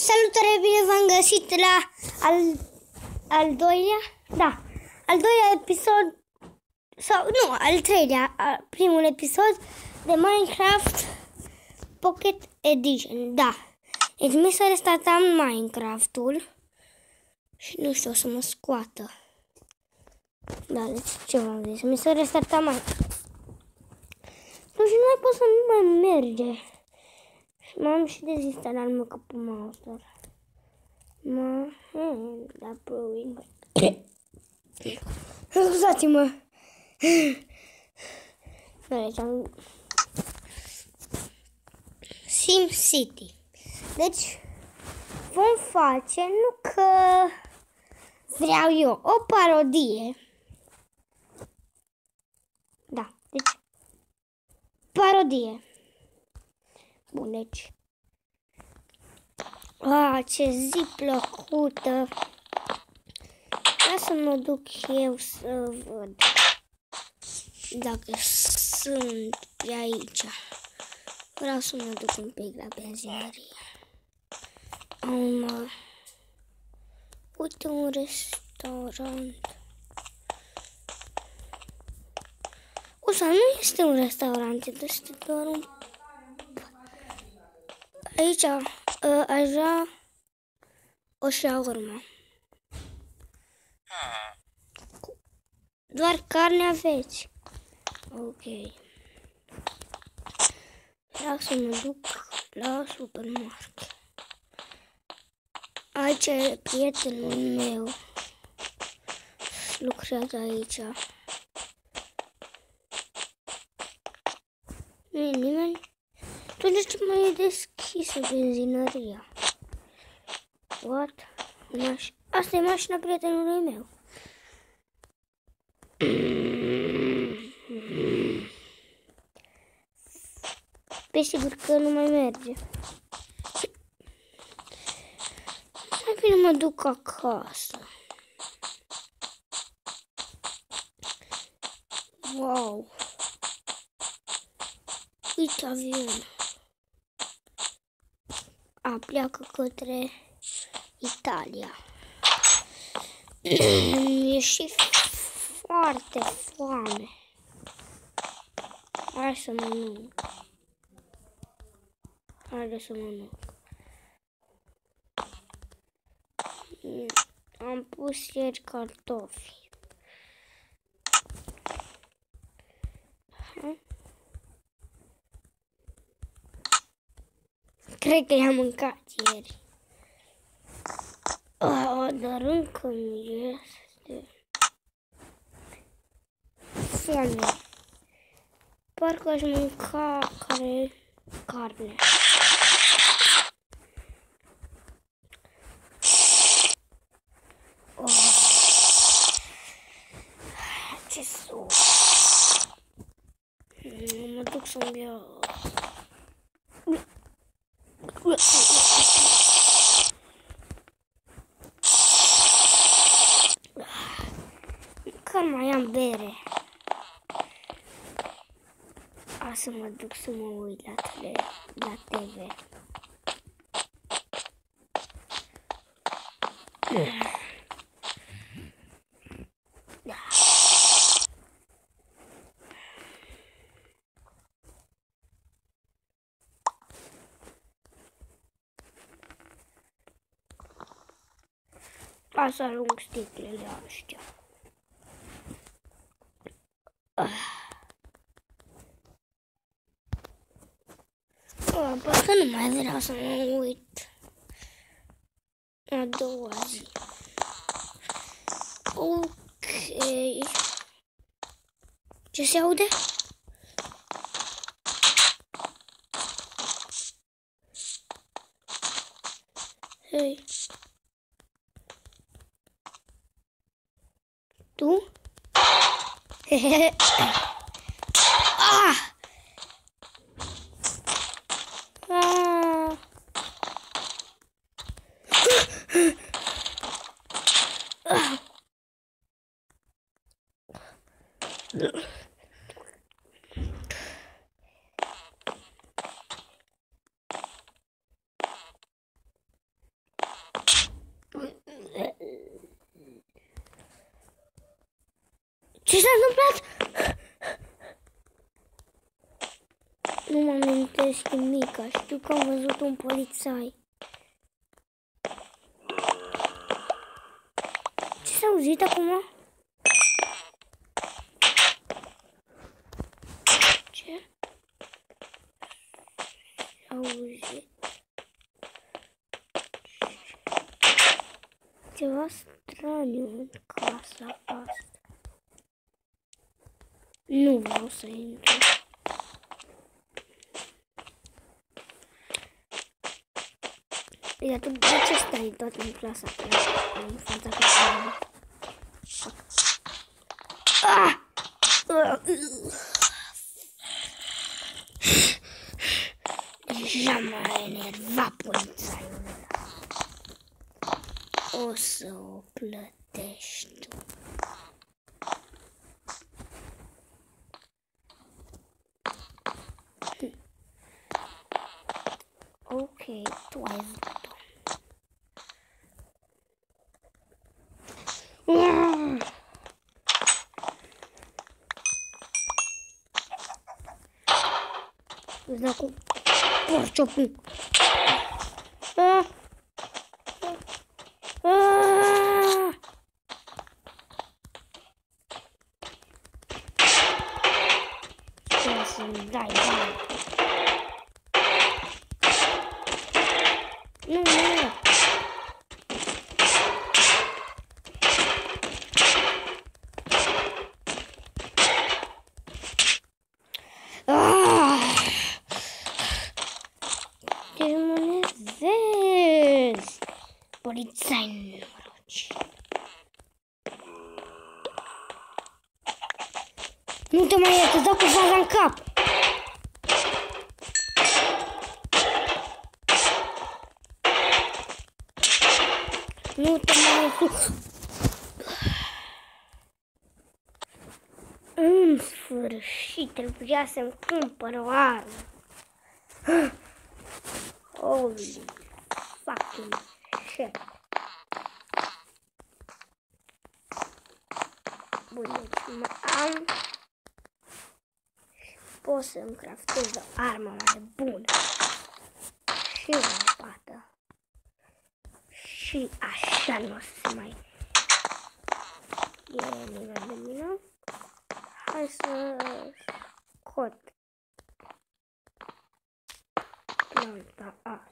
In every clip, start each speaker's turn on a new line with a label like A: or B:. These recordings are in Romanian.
A: Salutare, bine v-am găsit la al doilea episod, sau nu, al treilea, primul episod de Minecraft Pocket Edition, da. Deci mi s-a restartat Minecraft-ul și nu știu, o să mă scoată. Da, deci ce v-am zis, mi s-a restartat Minecraft. Și nu mai pot să nu mai merge. Și m-am și dezinstalat capul mouse-ul. Da, proving. Scuzați-mă. Deci am SimCity. Deci vom face, nu că vreau eu, o parodie. Da, deci parodie. Bun, deci. Ce zi plăcută. Vreau să mă duc eu să văd dacă sunt pe aici. Vreau să mă duc un pic la benzinărie. Uite un restaurant. O să nu este un restaurant, este doar un... Aici, așa, o shawarma. Doar carne aveți. Ok. Vreau să mă duc la supermarket. Aici e prietenul meu. Lucrează aici. Nu e nimeni? Tu de ce mai e deschisă benzinăria? What? Asta e mașina prietenului meu. Pe sigur că nu mai merge. Mai bine mă duc acasă. Wow! Uite avionul. Pleacă către Italia. E și foarte foame. Hai să mănânc. Haide să mănânc. Am pus ieri cartofi. Cred că i-am mâncat ieri. Dar încă mi este foame. Parcă aș mânca carne. Ce suc. Mă duc să-mi beau. Că mai am bere. Să mă duc să mă uit la TV. Să arunc sticlele astea. Parcă nu mai vreau să mă uit a doua zi. Ok. Ce se aude? Hei. Tu? Hehehe. Ce s-a întâmplat? Nu mă amintesc nimic, știu că am văzut un polițai. Ce s-a auzit acum? Ce? S-a auzit ceva straniu în casa asta. Nu vreau să intru. Iată, de ce stai tot în clasa în fața clasei? Deja m-a enervat polițaiul ăla. O să o plătești tu. Ok, tu ai văzut-o. Îți dau cu porciopul. Trebuie să-mi dai bani. Nu, nu. Ce mă nervezi, polițai nenoroci. Nu te mai iert, îți dau cu faza în cap. Nu te mai iert. În sfârșit, trebuia să-mi cumpăr o armă. Holy fucking shit. Bun, deci mă am. Pot să-mi craftez o armă mai bună. Și o lopată. Și așa nu o să se mai e nivel de mine. Hai să scot planta asta.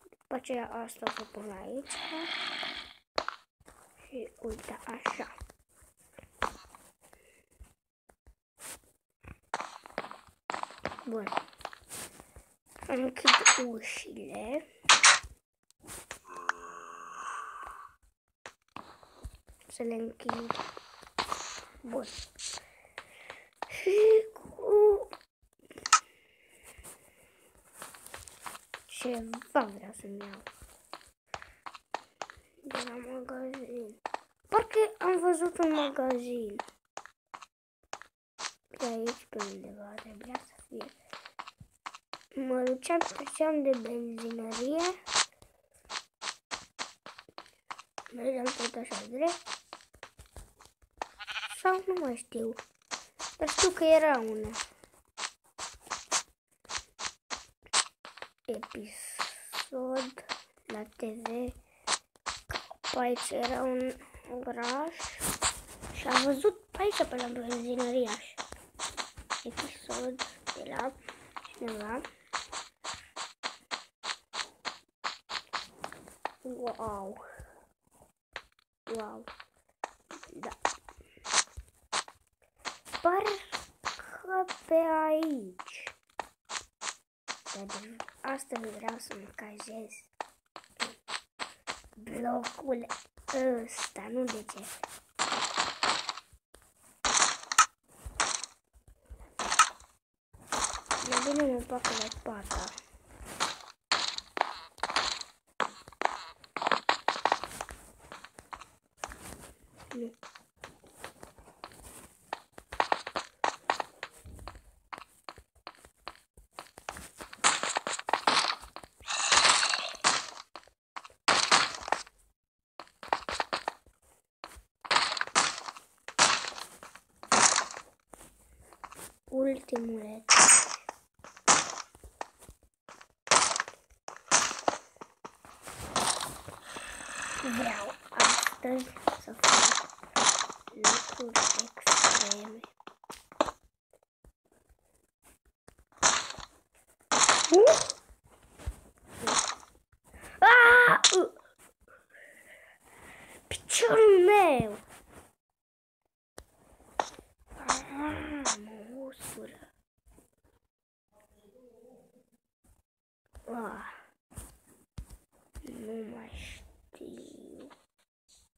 A: După aceea asta o să pun aici. Și uite așa. Bun. Închid ușile. Să le închid. Bun. Și cu ceva vreau să-mi iau de la magazin. Parcă am văzut un magazin. De aici pe undeva trebuia să fie. Mă duceam pe geam de benzinărie. Mergeam tot așa drept. Sau nu mai știu. Dar știu că era una. Episod la TV. Pe aici era un oraș. Și am văzut pe aici pe la benzinăriaș. Episod de la cineva. Wow. Wow. Da. Parcă pe aici. Dar astăzi vreau să-mi cazez blocul ăsta, nu de ce. Mai bine mă fac lopata. Nu. ultimul etap. Vreau astăzi să fac lucruri extreme. Piciorul meu! Mă usură. Nu mai știu.